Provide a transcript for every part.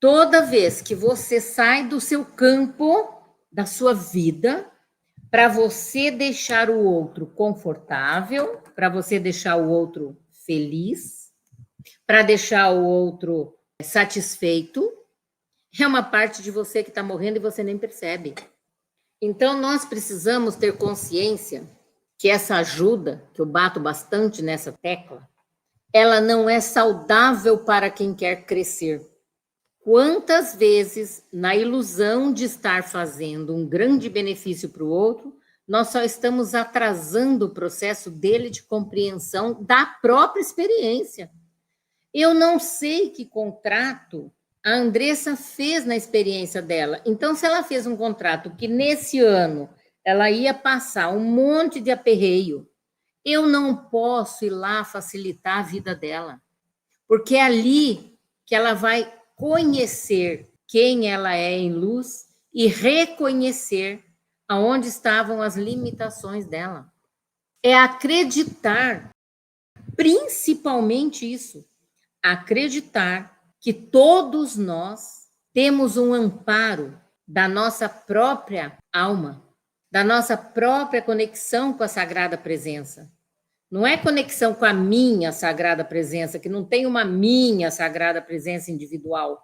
Toda vez que você sai do seu campo, da sua vida, para você deixar o outro confortável, para você deixar o outro feliz, para deixar o outro satisfeito, é uma parte de você que está morrendo e você nem percebe. Então, nós precisamos ter consciência que essa ajuda, que eu bato bastante nessa tecla, ela não é saudável para quem quer crescer. Quantas vezes, na ilusão de estar fazendo um grande benefício para o outro, nós só estamos atrasando o processo dele de compreensão da própria experiência. Eu não sei que contrato a Andressa fez na experiência dela. Então, se ela fez um contrato que nesse ano ela ia passar um monte de aperreio, eu não posso ir lá facilitar a vida dela, porque é ali que ela vai conhecer quem ela é em luz e reconhecer aonde estavam as limitações dela. É acreditar, principalmente isso, acreditar que todos nós temos um amparo da nossa própria alma, da nossa própria conexão com a Sagrada Presença. Não é conexão com a minha Sagrada Presença, que não tem uma minha Sagrada Presença individual.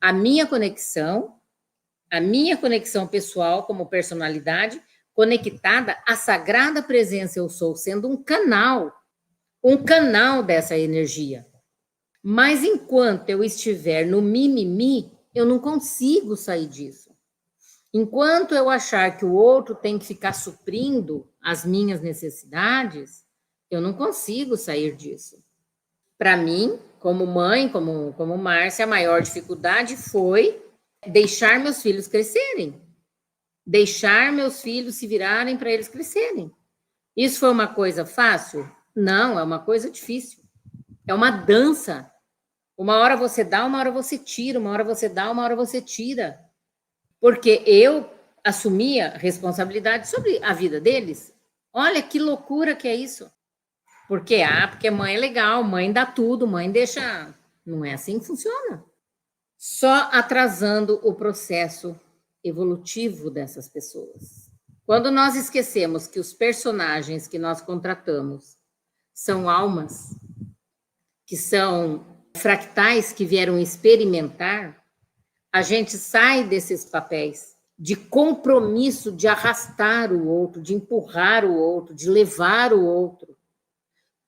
A minha conexão pessoal como personalidade, conectada à Sagrada Presença eu sou, sendo um canal dessa energia. Mas enquanto eu estiver no mimimi, eu não consigo sair disso. Enquanto eu achar que o outro tem que ficar suprindo as minhas necessidades, eu não consigo sair disso. Para mim, como mãe, como Márcia, a maior dificuldade foi deixar meus filhos crescerem. Deixar meus filhos se virarem para eles crescerem. Isso foi uma coisa fácil? Não, é uma coisa difícil. É uma dança. Uma hora você dá, uma hora você tira, uma hora você dá, uma hora você tira. Porque eu assumia responsabilidade sobre a vida deles. Olha que loucura que é isso. Porque mãe é legal, mãe dá tudo, mãe deixa... Não é assim que funciona. Só atrasando o processo evolutivo dessas pessoas. Quando nós esquecemos que os personagens que nós contratamos são almas, que são fractais que vieram experimentar, a gente sai desses papéis de compromisso de arrastar o outro, de empurrar o outro, de levar o outro.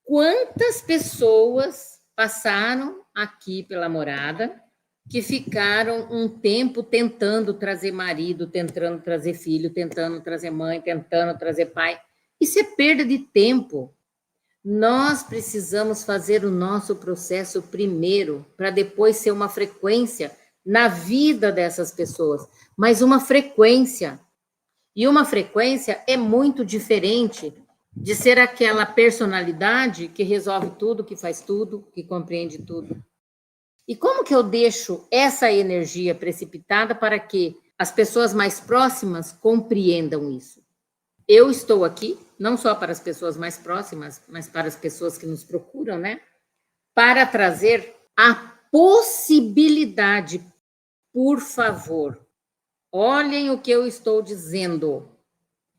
Quantas pessoas passaram aqui pela morada que ficaram um tempo tentando trazer marido, tentando trazer filho, tentando trazer mãe, tentando trazer pai? Isso é perda de tempo. Nós precisamos fazer o nosso processo primeiro, para depois ser uma frequência na vida dessas pessoas, mas uma frequência. E uma frequência é muito diferente de ser aquela personalidade que resolve tudo, que faz tudo, que compreende tudo. E como que eu deixo essa energia precipitada para que as pessoas mais próximas compreendam isso? Eu estou aqui, não só para as pessoas mais próximas, mas para as pessoas que nos procuram, né? Para trazer a possibilidade, por favor. Olhem o que eu estou dizendo.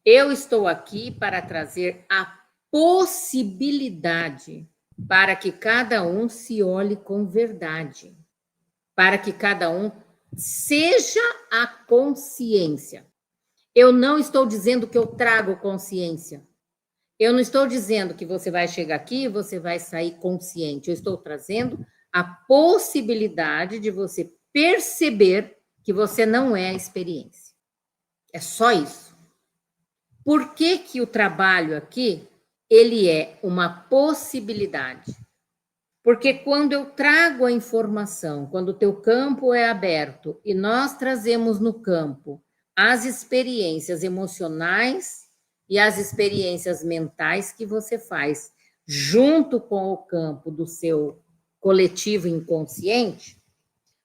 Eu estou aqui para trazer a possibilidade para que cada um se olhe com verdade, para que cada um seja a consciência. Eu não estou dizendo que eu trago consciência. Eu não estou dizendo que você vai chegar aqui e você vai sair consciente. Eu estou trazendo a possibilidade de você perceber que você não é a experiência. É só isso. Por que que o trabalho aqui, ele é uma possibilidade? Porque quando eu trago a informação, quando o teu campo é aberto e nós trazemos no campo as experiências emocionais e as experiências mentais que você faz junto com o campo do seu coletivo inconsciente,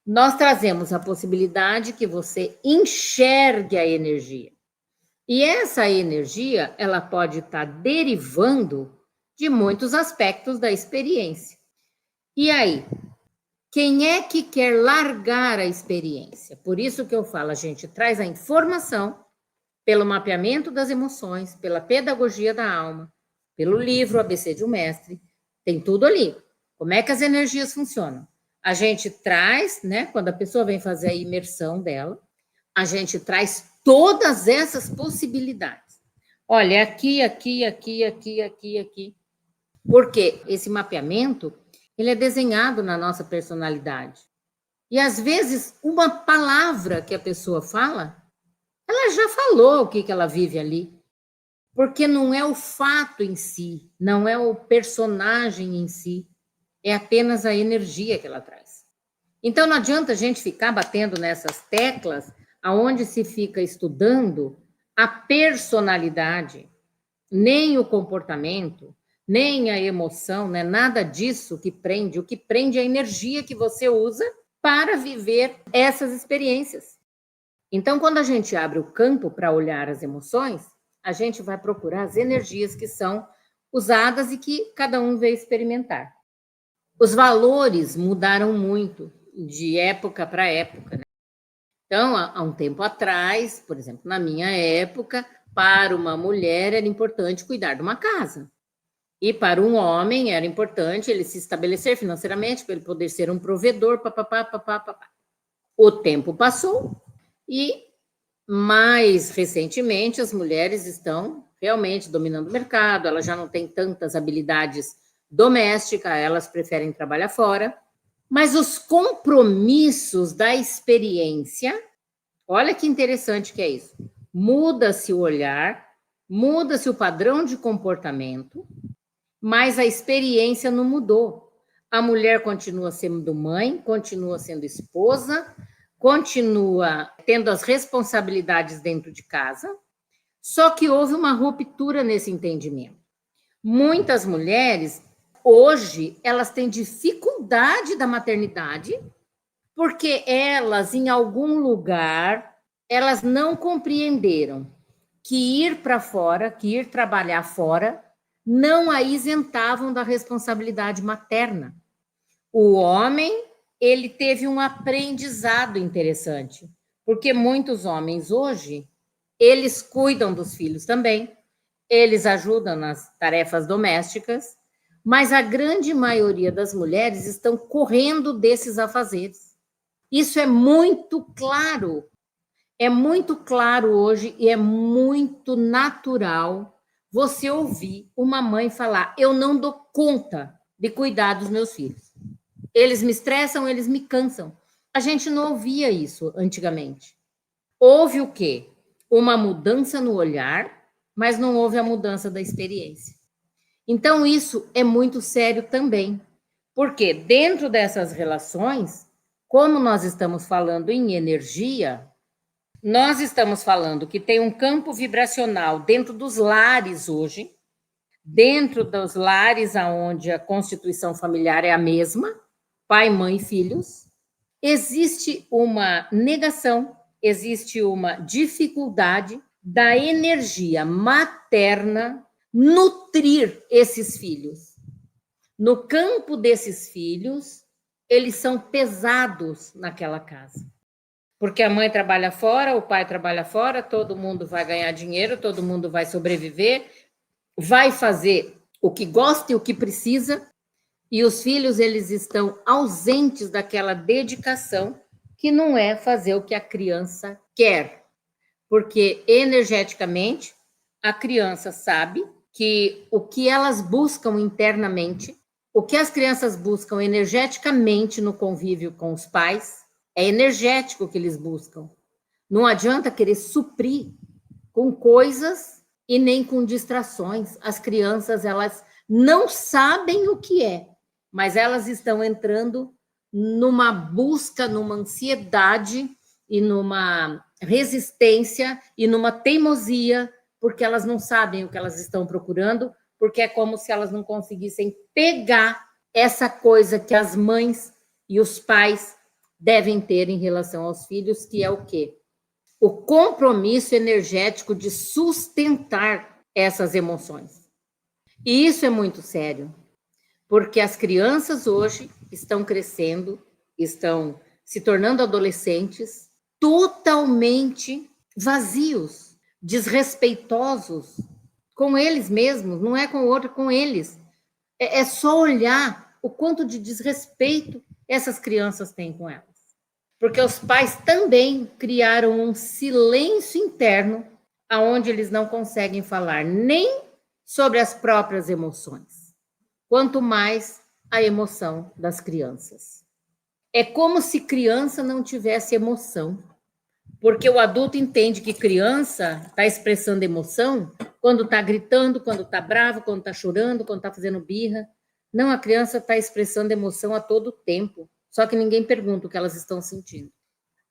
nós trazemos a possibilidade que você enxergue a energia. E essa energia, ela pode estar derivando de muitos aspectos da experiência. E aí, Quem é que quer largar a experiência? Por isso que eu falo, a gente traz a informação pelo mapeamento das emoções, pela pedagogia da alma, pelo livro ABC de um Mestre, tem tudo ali. Como é que as energias funcionam? A gente traz, né, quando a pessoa vem fazer a imersão dela, a gente traz todas essas possibilidades. Olha, aqui, aqui, aqui, aqui, aqui, aqui. Porque esse mapeamento, ele é desenhado na nossa personalidade. E às vezes, uma palavra que a pessoa fala, ela já falou o que ela vive ali. Porque não é o fato em si, não é o personagem em si, é apenas a energia que ela traz. Então não adianta a gente ficar batendo nessas teclas aonde se fica estudando a personalidade, nem o comportamento, nem a emoção, né? Nada disso que prende. O que prende é a energia que você usa para viver essas experiências. Então, quando a gente abre o campo para olhar as emoções, a gente vai procurar as energias que são usadas e que cada um veio experimentar. Os valores mudaram muito de época para época, né? Então, há um tempo atrás, por exemplo, na minha época, para uma mulher era importante cuidar de uma casa. E para um homem era importante ele se estabelecer financeiramente, para ele poder ser um provedor, papapá, papapá. O tempo passou e, mais recentemente, as mulheres estão realmente dominando o mercado, elas já não têm tantas habilidades domésticas, elas preferem trabalhar fora. Mas os compromissos da experiência, olha que interessante que é isso. Muda-se o olhar, muda-se o padrão de comportamento, mas a experiência não mudou. A mulher continua sendo mãe, continua sendo esposa, continua tendo as responsabilidades dentro de casa, só que houve uma ruptura nesse entendimento. Muitas mulheres, hoje, elas têm dificuldade da maternidade, porque elas, em algum lugar, elas não compreenderam que ir para fora, que ir trabalhar fora, não a isentavam da responsabilidade materna. O homem, ele teve um aprendizado interessante, porque muitos homens hoje, eles cuidam dos filhos também, eles ajudam nas tarefas domésticas, mas a grande maioria das mulheres estão correndo desses afazeres. Isso é muito claro hoje e é muito natural você ouvir uma mãe falar: eu não dou conta de cuidar dos meus filhos. Eles me estressam, eles me cansam. A gente não ouvia isso antigamente. Houve o quê? Uma mudança no olhar, mas não houve a mudança da experiência. Então, isso é muito sério também, porque dentro dessas relações, como nós estamos falando em energia, nós estamos falando que tem um campo vibracional dentro dos lares hoje, dentro dos lares onde a constituição familiar é a mesma, pai, mãe, filhos, existe uma negação, existe uma dificuldade da energia materna nutrir esses filhos. No campo desses filhos, eles são pesados naquela casa. Porque a mãe trabalha fora, o pai trabalha fora, todo mundo vai ganhar dinheiro, todo mundo vai sobreviver, vai fazer o que gosta e o que precisa, e os filhos, eles estão ausentes daquela dedicação que não é fazer o que a criança quer. Porque energeticamente, a criança sabe que o que elas buscam internamente, o que as crianças buscam energeticamente no convívio com os pais, é energético que eles buscam. Não adianta querer suprir com coisas e nem com distrações. As crianças, elas não sabem o que é, mas elas estão entrando numa busca, numa ansiedade e numa resistência e numa teimosia, porque elas não sabem o que elas estão procurando, porque é como se elas não conseguissem pegar essa coisa que as mães e os pais devem ter em relação aos filhos, que é o quê? O compromisso energético de sustentar essas emoções. E isso é muito sério, porque as crianças hoje estão crescendo estão se tornando adolescentes totalmente vazios, desrespeitosos com eles mesmos, não é com o outro, com eles. É só olhar o quanto de desrespeito essas crianças têm com elas. Porque os pais também criaram um silêncio interno aonde eles não conseguem falar nem sobre as próprias emoções, quanto mais a emoção das crianças. É como se criança não tivesse emoção, porque o adulto entende que criança está expressando emoção quando está gritando, quando está bravo, quando está chorando, quando está fazendo birra. Não, a criança está expressando emoção a todo tempo, só que ninguém pergunta o que elas estão sentindo.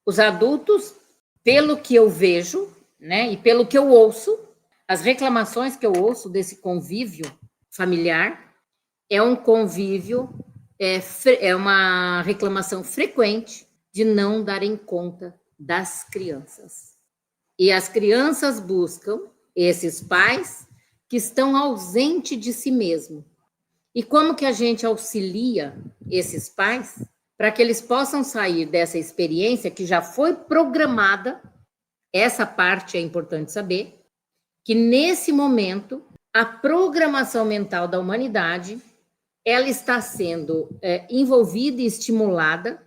Os adultos, pelo que eu vejo, né, e pelo que eu ouço, as reclamações que eu ouço desse convívio familiar é um convívio, é uma reclamação frequente de não darem conta das crianças. E as crianças buscam esses pais que estão ausentes de si mesmo. E como que a gente auxilia esses pais para que eles possam sair dessa experiência que já foi programada? Essa parte é importante saber, que nesse momento a programação mental da humanidade ela está sendo envolvida e estimulada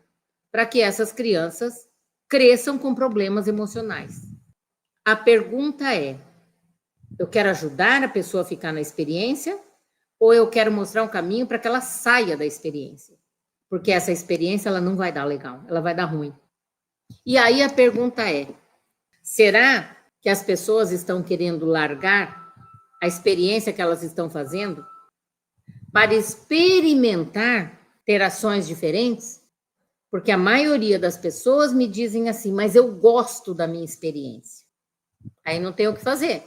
para que essas crianças cresçam com problemas emocionais. A pergunta é: eu quero ajudar a pessoa a ficar na experiência ou eu quero mostrar um caminho para que ela saia da experiência? Porque essa experiência ela não vai dar legal, ela vai dar ruim. E aí a pergunta é: será que as pessoas estão querendo largar a experiência que elas estão fazendo para experimentar ter ações diferentes? Porque a maioria das pessoas me dizem assim, mas eu gosto da minha experiência. Aí não tem o que fazer.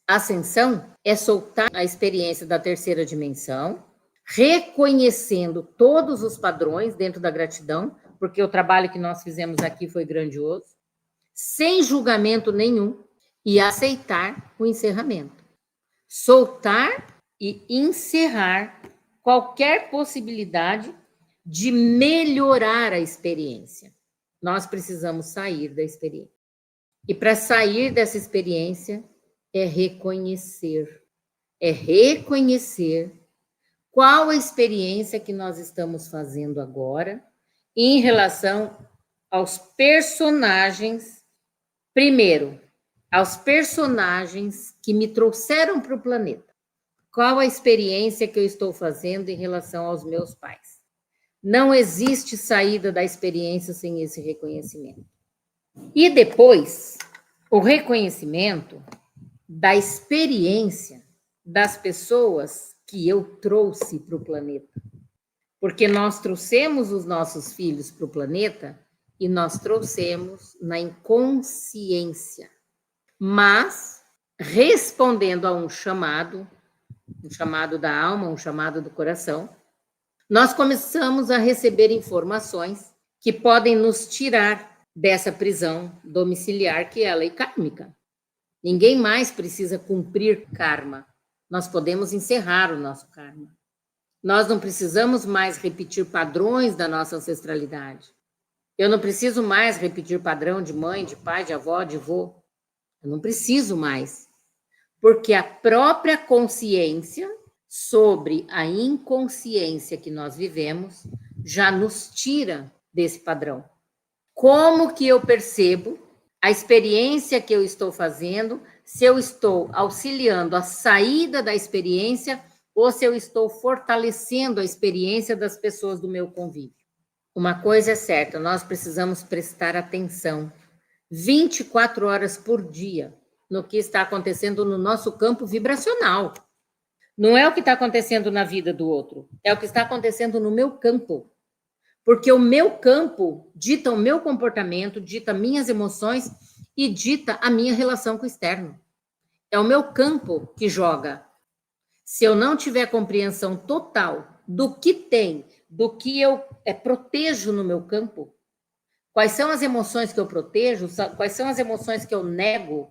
A ascensão é soltar a experiência da terceira dimensão, reconhecendo todos os padrões dentro da gratidão, porque o trabalho que nós fizemos aqui foi grandioso, sem julgamento nenhum, e aceitar o encerramento. Soltar e encerrar qualquer possibilidade de melhorar a experiência. Nós precisamos sair da experiência. E para sair dessa experiência é reconhecer qual a experiência que nós estamos fazendo agora em relação aos personagens. Primeiro, aos personagens que me trouxeram para o planeta. Qual a experiência que eu estou fazendo em relação aos meus pais? Não existe saída da experiência sem esse reconhecimento. E depois, o reconhecimento da experiência das pessoas que eu trouxe para o planeta. Porque nós trouxemos os nossos filhos para o planeta e nós trouxemos na inconsciência. Mas, respondendo a um chamado da alma, um chamado do coração, nós começamos a receber informações que podem nos tirar dessa prisão domiciliar que é a lei kármica. Ninguém mais precisa cumprir karma. Nós podemos encerrar o nosso karma. Nós não precisamos mais repetir padrões da nossa ancestralidade. Eu não preciso mais repetir padrão de mãe, de pai, de avó, de vô. Eu não preciso mais. Porque a própria consciência sobre a inconsciência que nós vivemos já nos tira desse padrão. Como que eu percebo a experiência que eu estou fazendo, se eu estou auxiliando a saída da experiência ou se eu estou fortalecendo a experiência das pessoas do meu convívio? Uma coisa é certa, nós precisamos prestar atenção 24 horas por dia no que está acontecendo no nosso campo vibracional. Não é o que está acontecendo na vida do outro, é o que está acontecendo no meu campo. Porque o meu campo dita o meu comportamento, dita minhas emoções e dita a minha relação com o externo. É o meu campo que joga. Se eu não tiver compreensão total do que tem, do que eu protejo no meu campo, quais são as emoções que eu protejo, quais são as emoções que eu nego,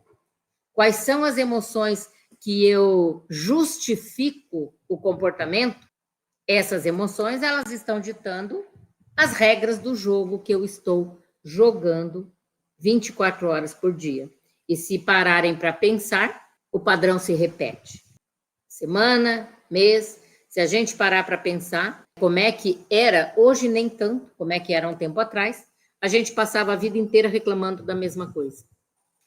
quais são as emoções que eu justifico o comportamento, essas emoções, elas estão ditando as regras do jogo que eu estou jogando 24 horas por dia. E se pararem para pensar, o padrão se repete. Semana, mês, se a gente parar para pensar como é que era, hoje nem tanto, como é que era um tempo atrás, a gente passava a vida inteira reclamando da mesma coisa.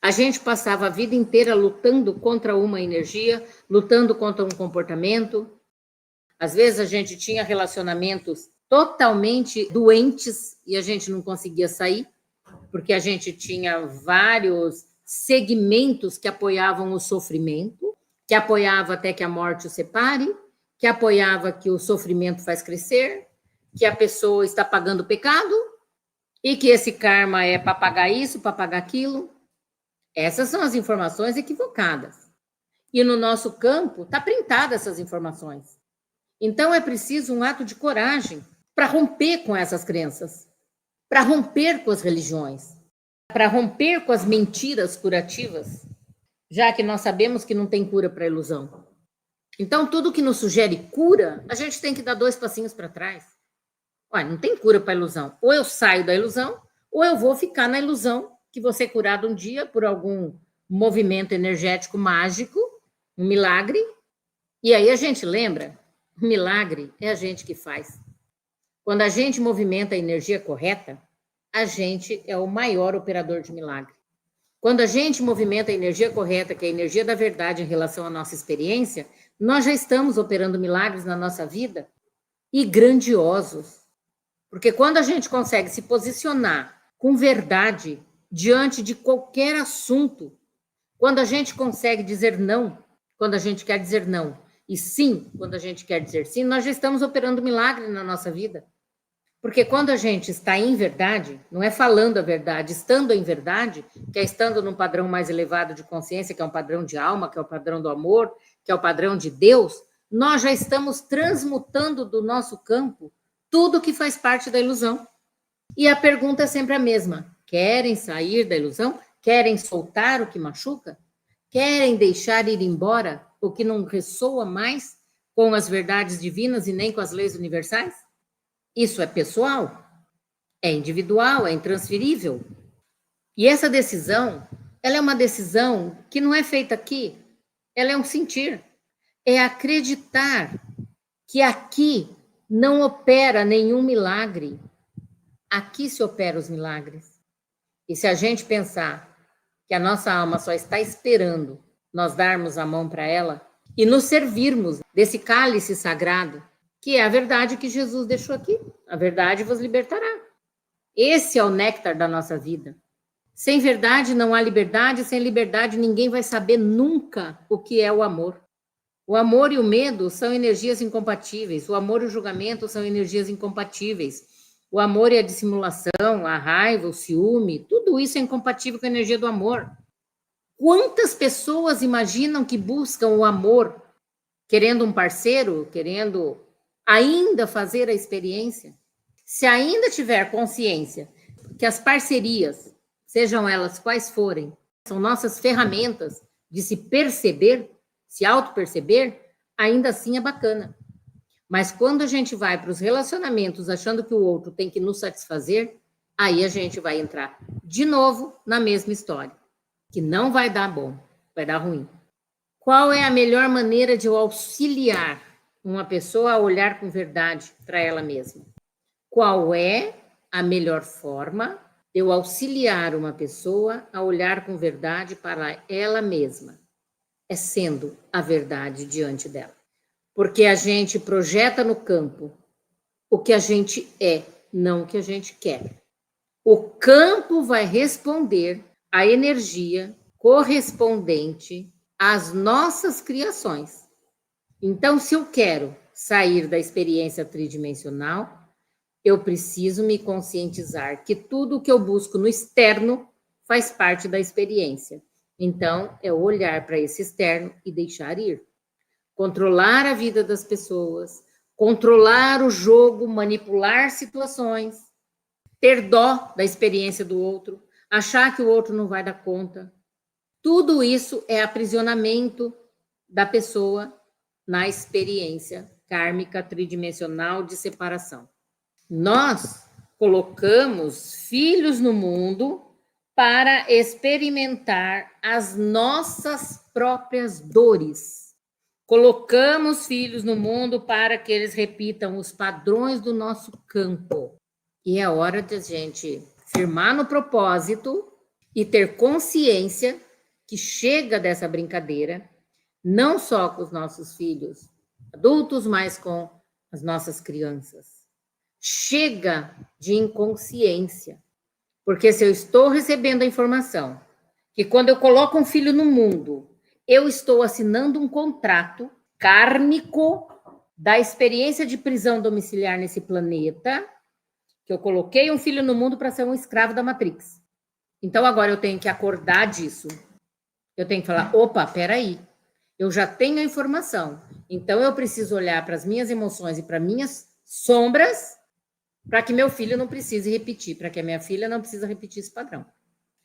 A gente passava a vida inteira lutando contra uma energia, lutando contra um comportamento. Às vezes a gente tinha relacionamentos totalmente doentes e a gente não conseguia sair, porque a gente tinha vários segmentos que apoiavam o sofrimento, que apoiava até que a morte o separe, que apoiava que o sofrimento faz crescer, que a pessoa está pagando o pecado e que esse karma é para pagar isso, para pagar aquilo. Essas são as informações equivocadas. E no nosso campo está printada essas informações. Então é preciso um ato de coragem para romper com essas crenças, para romper com as religiões, para romper com as mentiras curativas, já que nós sabemos que não tem cura para a ilusão. Então, tudo que nos sugere cura, a gente tem que dar 2 passinhos para trás. Olha, não tem cura para a ilusão. Ou eu saio da ilusão, ou eu vou ficar na ilusão que vou ser curado um dia por algum movimento energético mágico, um milagre. E aí a gente lembra, o milagre é a gente que faz. Quando a gente movimenta a energia correta, a gente é o maior operador de milagre. Quando a gente movimenta a energia correta, que é a energia da verdade em relação à nossa experiência, nós já estamos operando milagres na nossa vida e grandiosos. Porque quando a gente consegue se posicionar com verdade diante de qualquer assunto, quando a gente consegue dizer não, quando a gente quer dizer não, e sim, quando a gente quer dizer sim, nós já estamos operando milagre na nossa vida. Porque quando a gente está em verdade, não é falando a verdade, estando em verdade, que é estando num padrão mais elevado de consciência, que é um padrão de alma, que é o padrão do amor, que é o padrão de Deus, nós já estamos transmutando do nosso campo tudo que faz parte da ilusão. E a pergunta é sempre a mesma: querem sair da ilusão? Querem soltar o que machuca? Querem deixar ir embora o que não ressoa mais com as verdades divinas e nem com as leis universais? Isso é pessoal, é individual, é intransferível. E essa decisão, ela é uma decisão que não é feita aqui, ela é um sentir. É acreditar que aqui não opera nenhum milagre. Aqui se operam os milagres. E se a gente pensar que a nossa alma só está esperando nós darmos a mão para ela e nos servirmos desse cálice sagrado, que é a verdade que Jesus deixou aqui. A verdade vos libertará. Esse é o néctar da nossa vida. Sem verdade não há liberdade, sem liberdade ninguém vai saber nunca o que é o amor. O amor e o medo são energias incompatíveis. O amor e o julgamento são energias incompatíveis. O amor e a dissimulação, a raiva, o ciúme, tudo isso é incompatível com a energia do amor. Quantas pessoas imaginam que buscam o amor, querendo um parceiro, querendo ainda fazer a experiência? Se ainda tiver consciência que as parcerias, sejam elas quais forem, são nossas ferramentas de se perceber, se auto-perceber, ainda assim é bacana. Mas quando a gente vai para os relacionamentos achando que o outro tem que nos satisfazer, aí a gente vai entrar de novo na mesma história, que não vai dar bom, vai dar ruim. Qual é a melhor maneira de eu auxiliar uma pessoa a olhar com verdade para ela mesma? Qual é a melhor forma de eu auxiliar uma pessoa a olhar com verdade para ela mesma? É sendo a verdade diante dela. Porque a gente projeta no campo o que a gente é, não o que a gente quer. O campo vai responder à energia correspondente às nossas criações. Então, se eu quero sair da experiência tridimensional, eu preciso me conscientizar que tudo o que eu busco no externo faz parte da experiência. Então, é olhar para esse externo e deixar ir. Controlar a vida das pessoas, controlar o jogo, manipular situações, ter dó da experiência do outro, achar que o outro não vai dar conta. Tudo isso é aprisionamento da pessoa na experiência kármica tridimensional de separação. Nós colocamos filhos no mundo para experimentar as nossas próprias dores. Colocamos filhos no mundo para que eles repitam os padrões do nosso campo. E é hora de a gente firmar no propósito e ter consciência que chega dessa brincadeira, não só com os nossos filhos adultos, mas com as nossas crianças. Chega de inconsciência, porque se eu estou recebendo a informação que quando eu coloco um filho no mundo, eu estou assinando um contrato kármico da experiência de prisão domiciliar nesse planeta, que eu coloquei um filho no mundo para ser um escravo da Matrix. Então agora eu tenho que acordar disso. Eu tenho que falar, opa, peraí, eu já tenho a informação, então eu preciso olhar para as minhas emoções e para minhas sombras para que meu filho não precise repetir, para que a minha filha não precise repetir esse padrão.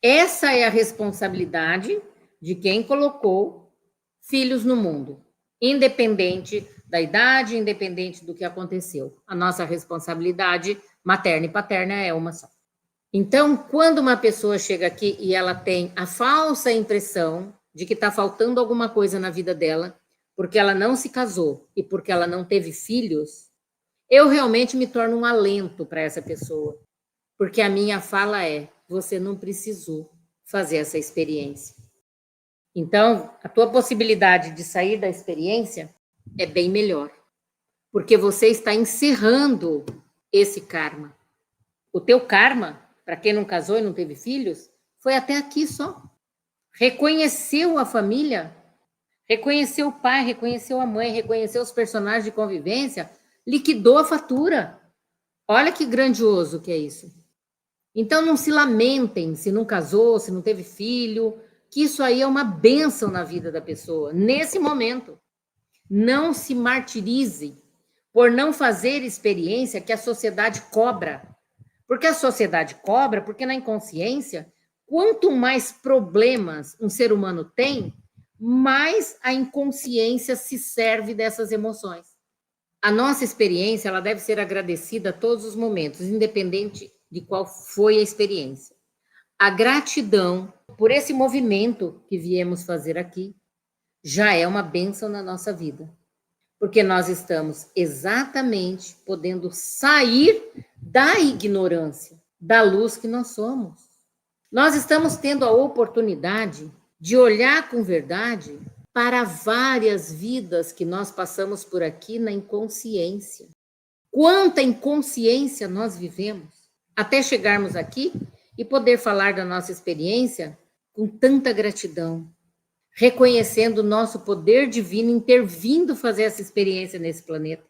Essa é a responsabilidade de quem colocou filhos no mundo, independente da idade, independente do que aconteceu. A nossa responsabilidade materna e paterna é uma só. Então, quando uma pessoa chega aqui e ela tem a falsa impressão de que está faltando alguma coisa na vida dela, porque ela não se casou e porque ela não teve filhos, eu realmente me torno um alento para essa pessoa, porque a minha fala é, você não precisou fazer essa experiência. Então, a tua possibilidade de sair da experiência é bem melhor, porque você está encerrando esse karma. O teu karma, para quem não casou e não teve filhos, foi até aqui só. Reconheceu a família, reconheceu o pai, reconheceu a mãe, reconheceu os personagens de convivência, liquidou a fatura. Olha que grandioso que é isso. Então não se lamentem se não casou, se não teve filho, que isso aí é uma bênção na vida da pessoa, nesse momento. Não se martirize por não fazer experiência que a sociedade cobra. Porque a sociedade cobra, porque na inconsciência, quanto mais problemas um ser humano tem, mais a inconsciência se serve dessas emoções. A nossa experiência, ela deve ser agradecida a todos os momentos, independente de qual foi a experiência. A gratidão por esse movimento que viemos fazer aqui já é uma bênção na nossa vida, porque nós estamos exatamente podendo sair da ignorância, da luz que nós somos. Nós estamos tendo a oportunidade de olhar com verdade para várias vidas que nós passamos por aqui na inconsciência. Quanta inconsciência nós vivemos até chegarmos aqui e poder falar da nossa experiência com tanta gratidão, reconhecendo o nosso poder divino intervindo fazer essa experiência nesse planeta,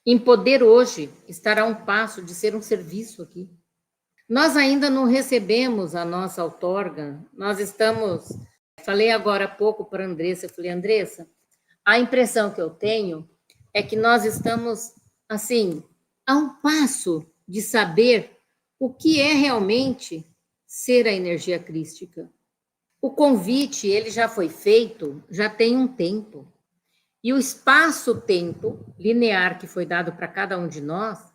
em poder hoje estar a um passo de ser um serviço aqui. Nós ainda não recebemos a nossa outorga, nós estamos... Falei agora há pouco para a Andressa, eu falei, Andressa, a impressão que eu tenho é que nós estamos, assim, a um passo de saber o que é realmente ser a energia crística. O convite, ele já foi feito, já tem um tempo. E o espaço-tempo linear que foi dado para cada um de nós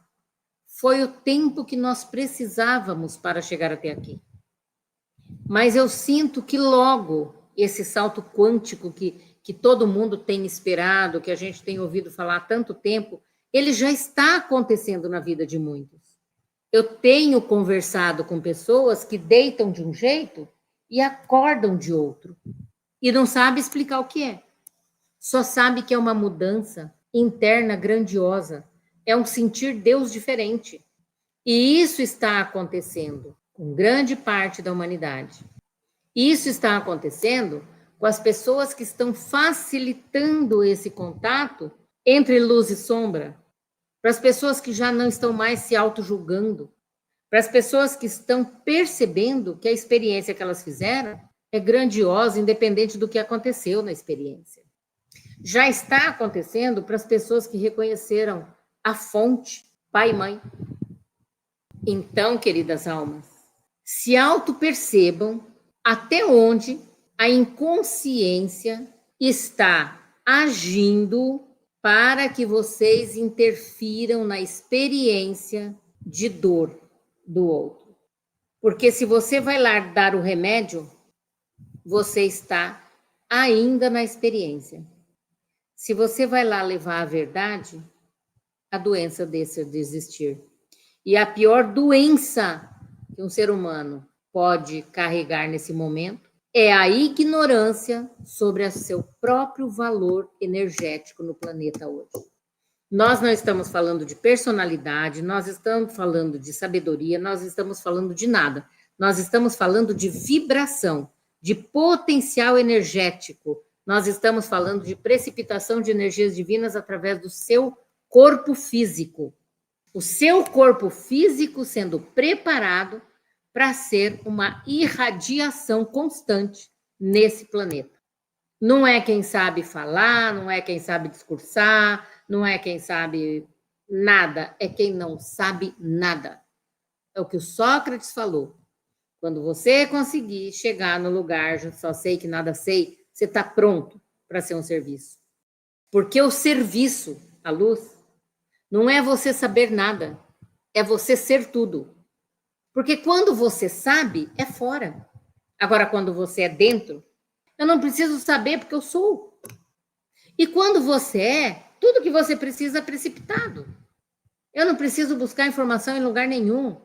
foi o tempo que nós precisávamos para chegar até aqui. Mas eu sinto que logo esse salto quântico que todo mundo tem esperado, que a gente tem ouvido falar há tanto tempo, ele já está acontecendo na vida de muitos. Eu tenho conversado com pessoas que deitam de um jeito e acordam de outro. E não sabe explicar o que é. Só sabe que é uma mudança interna grandiosa. É um sentir Deus diferente. E isso está acontecendo com grande parte da humanidade. Isso está acontecendo com as pessoas que estão facilitando esse contato entre luz e sombra, para as pessoas que já não estão mais se auto-julgando, para as pessoas que estão percebendo que a experiência que elas fizeram é grandiosa, independente do que aconteceu na experiência. Já está acontecendo para as pessoas que reconheceram a fonte, pai e mãe. Então, queridas almas, se auto-percebam até onde a inconsciência está agindo para que vocês interfiram na experiência de dor. do outro. Porque se você vai lá dar o remédio, você está ainda na experiência. Se você vai lá levar a verdade, a doença deixa de existir. E a pior doença que um ser humano pode carregar nesse momento é a ignorância sobre o seu próprio valor energético no planeta hoje. Nós não estamos falando de personalidade, nós estamos falando de sabedoria, nós estamos falando de nada. Nós estamos falando de vibração, de potencial energético. Nós estamos falando de precipitação de energias divinas através do seu corpo físico. O seu corpo físico sendo preparado para ser uma irradiação constante nesse planeta. Não é quem sabe falar, não é quem sabe discursar, não é quem sabe nada, é quem não sabe nada. É o que o Sócrates falou. Quando você conseguir chegar no lugar, já só sei que nada sei, você está pronto para ser um serviço. Porque o serviço, a luz, não é você saber nada, é você ser tudo. Porque quando você sabe, é fora. Agora, quando você é dentro, eu não preciso saber porque eu sou. E quando você é, tudo que você precisa é precipitado. Eu não preciso buscar informação em lugar nenhum.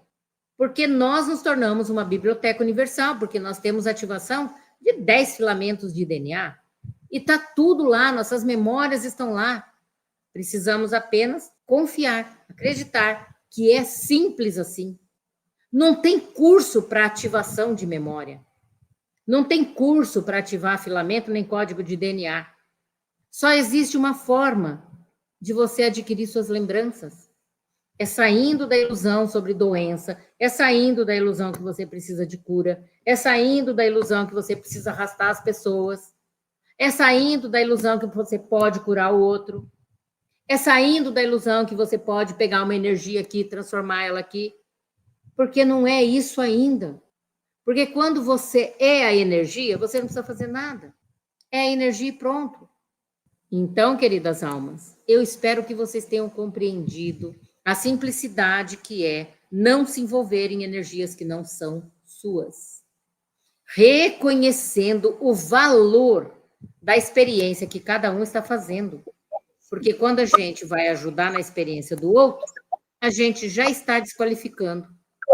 Porque nós nos tornamos uma biblioteca universal, porque nós temos ativação de 10 filamentos de DNA. E está tudo lá, nossas memórias estão lá. Precisamos apenas confiar, acreditar que é simples assim. Não tem curso para ativação de memória. Não tem curso para ativar filamento nem código de DNA. Só existe uma forma de você adquirir suas lembranças. É saindo da ilusão sobre doença, é saindo da ilusão que você precisa de cura, é saindo da ilusão que você precisa arrastar as pessoas, é saindo da ilusão que você pode curar o outro, é saindo da ilusão que você pode pegar uma energia aqui e transformar ela aqui, porque não é isso ainda. Porque quando você é a energia, você não precisa fazer nada. É a energia e pronto. Então, queridas almas, eu espero que vocês tenham compreendido a simplicidade que é não se envolver em energias que não são suas. Reconhecendo o valor da experiência que cada um está fazendo. Porque quando a gente vai ajudar na experiência do outro, a gente já está desqualificando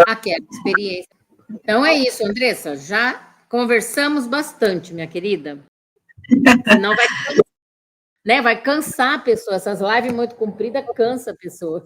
aquela experiência. Então é isso, Andressa. Já conversamos bastante, minha querida. Senão vai cansar a pessoa. Essas lives muito compridas cansa a pessoa.